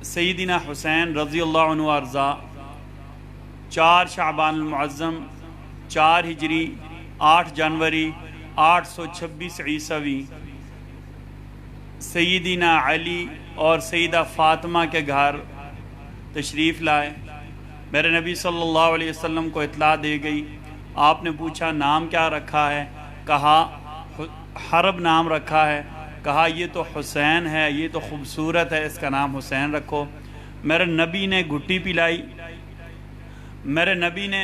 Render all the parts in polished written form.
سیدنا حسین رضی اللہ عنہ ارضا 4 شعبان المعظم 4 ہجری 8 جنوری 826 عیسوی سیدنا علی اور سیدہ فاطمہ کے گھر تشریف لائے۔ میرے نبی صلی اللہ علیہ وسلم کو اطلاع دی گئی۔ آپ نے پوچھا نام کیا رکھا ہے؟ کہا حرب نام رکھا ہے۔ کہا یہ تو حسین ہے، یہ تو خوبصورت ہے، اس کا نام حسین رکھو۔ میرے نبی نے گھٹی پلائی، میرے نبی نے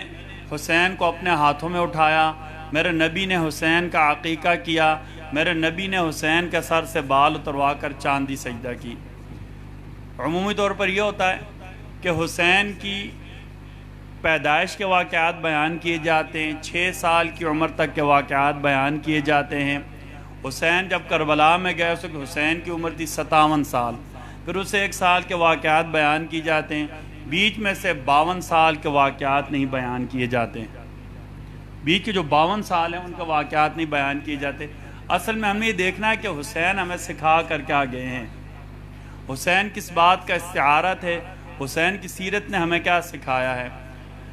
حسین کو اپنے ہاتھوں میں اٹھایا، میرے نبی نے حسین کا عقیقہ کیا، میرے نبی نے حسین کے سر سے بال اتروا کر چاندی سجدہ کی۔ عمومی طور پر یہ ہوتا ہے کہ حسین کی پیدائش کے واقعات بیان کیے جاتے ہیں، 6 سال کی عمر تک کے واقعات بیان کیے جاتے ہیں۔ حسین جب کربلا میں گئے، اس وقت حسین کی عمر تھی 57 سال، پھر اسے 1 سال کے واقعات بیان کیے جاتے ہیں، بیچ میں سے 52 سال کے واقعات نہیں بیان کیے جاتے ہیں۔ بیچ کے جو 52 سال ہیں ان کے واقعات نہیں بیان کیے جاتے۔ اصل میں ہمیں یہ دیکھنا ہے کہ حسین ہمیں سکھا کر کیا گئے ہیں، حسین کس بات کا استعارہ تھے، حسین کی سیرت نے ہمیں کیا سکھایا ہے۔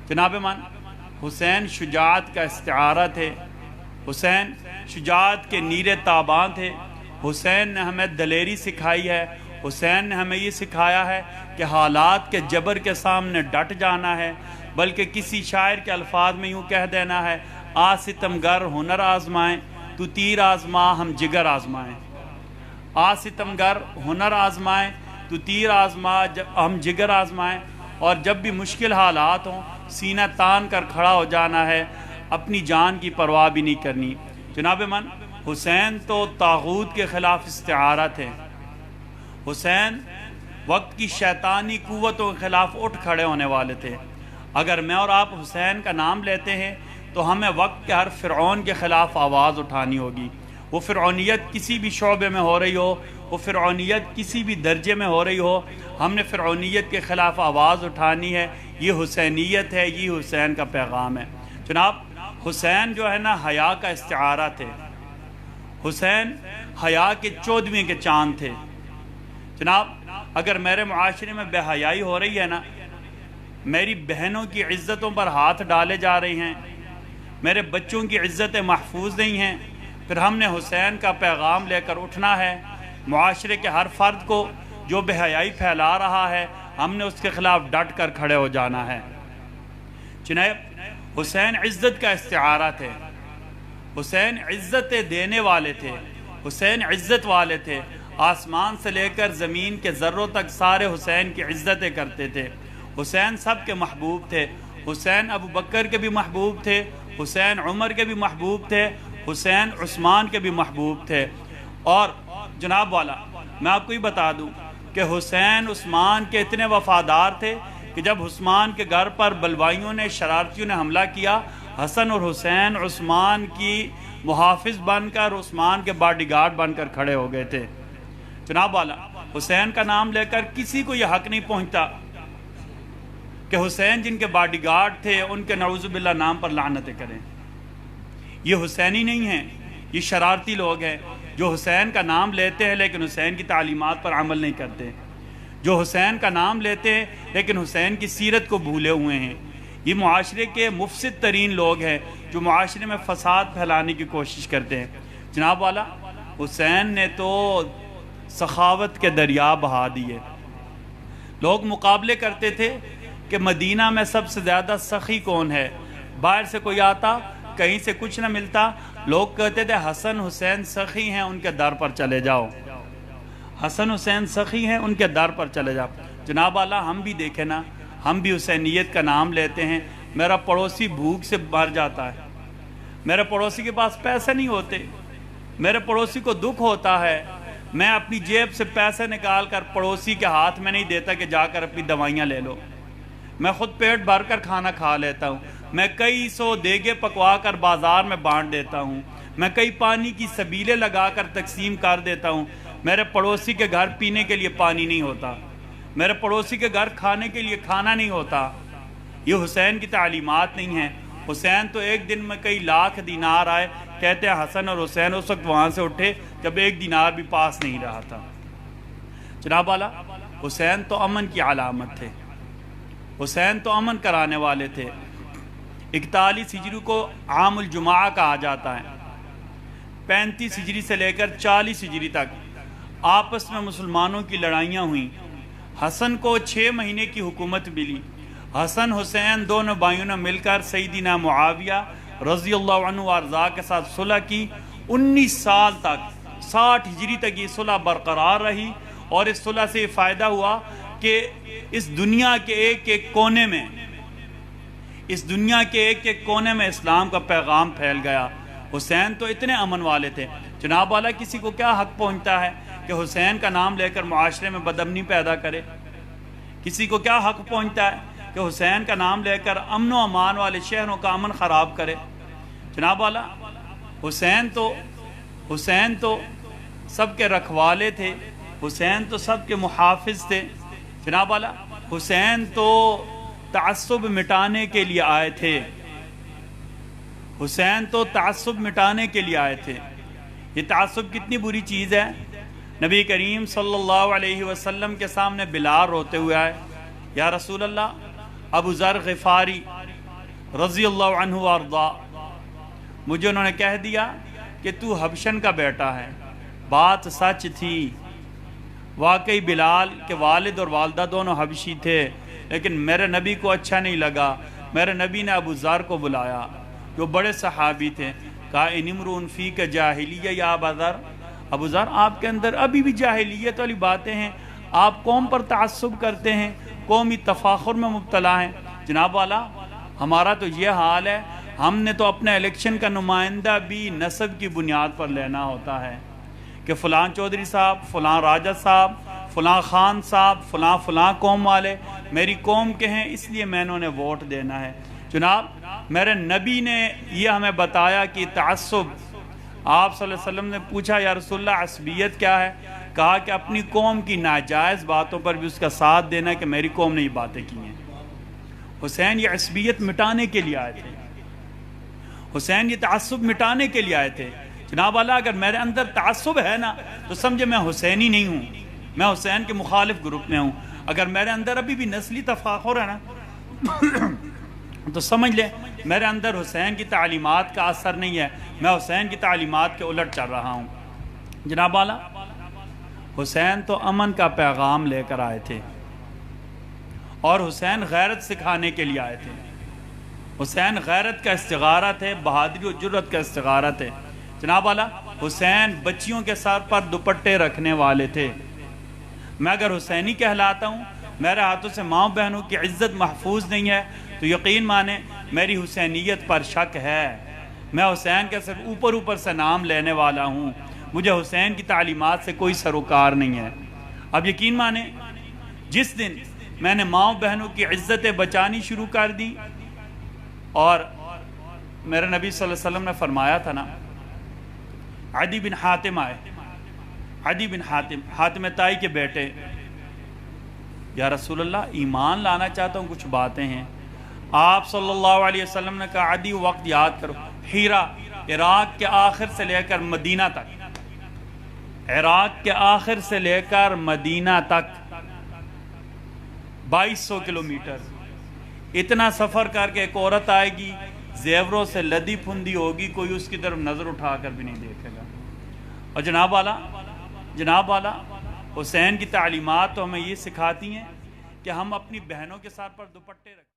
جناب من، حسین شجاعت کا استعارہ تھے، حسین شجاعت کے نیرے تاباں تھے، حسین نے ہمیں دلیری سکھائی ہے، حسین نے ہمیں یہ سکھایا ہے کہ حالات کے جبر کے سامنے ڈٹ جانا ہے، بلکہ کسی شاعر کے الفاظ میں یوں کہہ دینا ہے، آ ستمگر ہنر آزمائیں تو تیر آزما ہم جگر آزمائیں۔ آ ستمگر ہنر آزمائیں تو تیر آزما ہم جگر آزمائیں، اور جب بھی مشکل حالات ہوں سینہ تان کر کھڑا ہو جانا ہے، اپنی جان کی پرواہ بھی نہیں کرنی۔ جناب من، حسین تو طاغوت کے خلاف استعارہ تھے، حسین وقت کی شیطانی قوتوں کے خلاف اٹھ کھڑے ہونے والے تھے۔ اگر میں اور آپ حسین کا نام لیتے ہیں تو ہمیں وقت کے ہر فرعون کے خلاف آواز اٹھانی ہوگی۔ وہ فرعونیت کسی بھی شعبے میں ہو رہی ہو، وہ فرعونیت کسی بھی درجے میں ہو رہی ہو، ہم نے فرعونیت کے خلاف آواز اٹھانی ہے۔ یہ حسینیت ہے، یہ حسین کا پیغام ہے۔ جناب حسین جو ہے نا حیا کا استعارہ تھے، حسین حیا کے 14ویں کے چاند تھے۔ جناب اگر میرے معاشرے میں بے حیائی ہو رہی ہے نا، میری بہنوں کی عزتوں پر ہاتھ ڈالے جا رہے ہیں، میرے بچوں کی عزتیں محفوظ نہیں ہیں، پھر ہم نے حسین کا پیغام لے کر اٹھنا ہے۔ معاشرے کے ہر فرد کو جو بے حیائی پھیلا رہا ہے، ہم نے اس کے خلاف ڈٹ کر کھڑے ہو جانا ہے۔ جناب حسین عزت کا استعارہ تھے، حسین عزت دینے والے تھے، حسین عزت والے تھے۔ آسمان سے لے کر زمین کے ذروں تک سارے حسین کی عزتیں کرتے تھے۔ حسین سب کے محبوب تھے، حسین ابو بکر کے بھی محبوب تھے، حسین عمر کے بھی محبوب تھے، حسین عثمان کے بھی محبوب تھے۔ اور جناب والا میں آپ کو یہ بتا دوں کہ حسین عثمان کے اتنے وفادار تھے کہ جب عثمان کے گھر پر بلوائیوں نے، شرارتیوں نے حملہ کیا، حسن اور حسین عثمان کی محافظ بن کر، عثمان کے باڈی گارڈ بن کر کھڑے ہو گئے تھے۔ جناب والا حسین کا نام لے کر کسی کو یہ حق نہیں پہنچتا کہ حسین جن کے باڈی گارڈ تھے ان کے نعوذ باللہ نام پر لعنتیں کریں۔ یہ حسینی نہیں ہیں، یہ شرارتی لوگ ہیں جو حسین کا نام لیتے ہیں لیکن حسین کی تعلیمات پر عمل نہیں کرتے، جو حسین کا نام لیتے ہیں لیکن حسین کی سیرت کو بھولے ہوئے ہیں۔ یہ معاشرے کے مفسد ترین لوگ ہیں جو معاشرے میں فساد پھیلانے کی کوشش کرتے ہیں۔ جناب والا حسین نے تو سخاوت کے دریا بہا دیے۔ لوگ مقابلے کرتے تھے کہ مدینہ میں سب سے زیادہ سخی کون ہے، باہر سے کوئی آتا کہیں سے کچھ نہ ملتا، لوگ کہتے تھے حسن حسین سخی ہیں ان کے در پر چلے جاؤ، حسن حسین سخی ہیں ان کے در پر چلے جاؤ۔ جناب والا ہم بھی دیکھیں نا، ہم بھی حسینیت کا نام لیتے ہیں، میرا پڑوسی بھوک سے مر جاتا ہے، میرے پڑوسی کے پاس پیسے نہیں ہوتے، میرے پڑوسی کو دکھ ہوتا ہے، میں اپنی جیب سے پیسے نکال کر پڑوسی کے ہاتھ میں نہیں دیتا کہ جا کر اپنی دوائیاں لے لو، میں خود پیٹ بھر کر کھانا کھا لیتا ہوں، میں کئی 100 دیگے پکوا کر بازار میں بانٹ دیتا ہوں، میں کئی پانی کی سبیلیں لگا کر تقسیم کر دیتا ہوں۔ میرے پڑوسی کے گھر پینے کے لیے پانی نہیں ہوتا، میرے پڑوسی کے گھر کھانے کے لیے کھانا نہیں ہوتا۔ یہ حسین کی تعلیمات نہیں ہیں۔ حسین تو ایک دن میں کئی لاکھ دینار آئے، کہتے ہیں حسن اور حسین اس وقت وہاں سے اٹھے جب 1 دینار بھی پاس نہیں رہا تھا۔ جناب والا حسین تو امن کی علامت تھے، حسین تو امن کرانے والے تھے۔ 41 ہجری کو عام الجمعہ کہا جاتا ہے۔ 35 ہجری سے لے کر 40 ہجری تک آپس میں مسلمانوں کی لڑائیاں ہوئیں۔ حسن کو 6 مہینے کی حکومت ملی۔ حسن حسین دونوں بھائیوں نے مل کر سیدنا معاویہ رضی اللہ عنہ وارضا کے ساتھ صلح کی۔ 19 سال تک 60 ہجری تک یہ صلح برقرار رہی، اور اس صلح سے یہ فائدہ ہوا کہ اس دنیا کے ایک ایک کونے میں اسلام کا پیغام پھیل گیا۔ حسین تو اتنے امن والے تھے، جناب والا کسی کو کیا حق پہنچتا ہے کہ حسین کا نام لے کر معاشرے میں بدامنی پیدا کرے؟ کسی کو کیا حق پہنچتا ہے کہ حسین کا نام لے کر امن و امان والے شہروں کا امن خراب کرے؟ جناب والا حسین تو سب کے رکھوالے تھے، حسین تو سب کے محافظ تھے۔ جناب والا حسین تو تعصب مٹانے کے لیے آئے تھے، حسین تو تعصب مٹانے کے لیے آئے تھے۔ یہ تعصب کتنی بری چیز ہے۔ نبی کریم صلی اللہ علیہ وسلم کے سامنے بلال روتے ہوئے آئے، یا رسول اللہ، ابو ذر غفاری رضی اللہ عنہ وارضا، مجھے انہوں نے کہہ دیا کہ تو حبشن کا بیٹا ہے۔ بات سچ تھی، واقعی بلال کے والد اور والدہ دونوں حبشی تھے، لیکن میرے نبی کو اچھا نہیں لگا۔ میرے نبی نے ابو ذر کو بلایا، جو بڑے صحابی تھے، کہا ان امرؤ فیک جاہلیہ یا ابا ذر، ابو ذر آپ کے اندر ابھی بھی جاہلیت والی باتیں ہیں، آپ قوم پر تعصب کرتے ہیں، قومی تفاخر میں مبتلا ہیں۔ جناب والا ہمارا تو یہ حال ہے، ہم نے تو اپنے الیکشن کا نمائندہ بھی نسب کی بنیاد پر لینا ہوتا ہے کہ فلاں چودھری صاحب، فلاں راجہ صاحب، فلاں خان صاحب، فلاں قوم والے میری قوم کے ہیں، اس لیے میں انہوں نے ووٹ دینا ہے۔ جناب میرے نبی نے یہ ہمیں بتایا کہ تعصب، آپ صلی اللہ علیہ وسلم نے پوچھا یا رسول اللہ عصبیت کیا ہے؟ کہا کہ اپنی قوم کی ناجائز باتوں پر بھی اس کا ساتھ دینا کہ میری قوم نے یہ باتیں کی ہیں۔ حسین یہ عصبیت مٹانے کے لیے آئے تھے، حسین یہ تعصب مٹانے کے لیے آئے تھے۔ جناب اللہ اگر میرے اندر تعصب ہے نا تو سمجھے میں حسینی نہیں ہوں، میں حسین کے مخالف گروپ میں ہوں۔ اگر میرے اندر ابھی بھی نسلی تفاخر ہے نا تو سمجھ لیں میرے اندر حسین کی تعلیمات کا اثر نہیں ہے، میں حسین کی تعلیمات کے الٹ چل رہا ہوں۔ جناب والا حسین تو امن کا پیغام لے کر آئے تھے، اور حسین غیرت سکھانے کے لیے آئے تھے۔ حسین غیرت کا استغارہ تھے، بہادری و جرت کا استغارہ تھے۔ جناب والا حسین بچیوں کے سر پر دوپٹے رکھنے والے تھے۔ میں اگر حسینی کہلاتا ہوں، میرے ہاتھوں سے ماں بہنوں کی عزت محفوظ نہیں ہے، تو یقین مانیں میری حسینیت پر شک ہے۔ میں حسین کے صرف اوپر سے نام لینے والا ہوں، مجھے حسین کی تعلیمات سے کوئی سروکار نہیں ہے۔ اب یقین مانیں جس دن میں نے ماں بہنوں کی عزتیں بچانی شروع کر دی، اور میرے نبی صلی اللہ علیہ وسلم نے فرمایا تھا نا، عدی بن حاتم آئے، عدی بن حاتم تائی کے بیٹے، یا رسول اللہ ایمان لانا چاہتا ہوں، کچھ باتیں ہیں۔ آپ صلی اللہ علیہ وسلم نے کہا عدی وقت یاد کرو، ہیرا عراق کے آخر سے لے کر مدینہ تک، عراق کے آخر سے لے کر مدینہ تک 2200 کلومیٹر، اتنا سفر کر کے ایک عورت آئے گی، زیوروں سے لدی پھندی ہوگی، کوئی اس کی طرف نظر اٹھا کر بھی نہیں دیکھے گا۔ اور جناب والا حسین کی تعلیمات تو ہمیں یہ سکھاتی ہیں کہ ہم اپنی بہنوں کے ساتھ پر دوپٹے رکھیں۔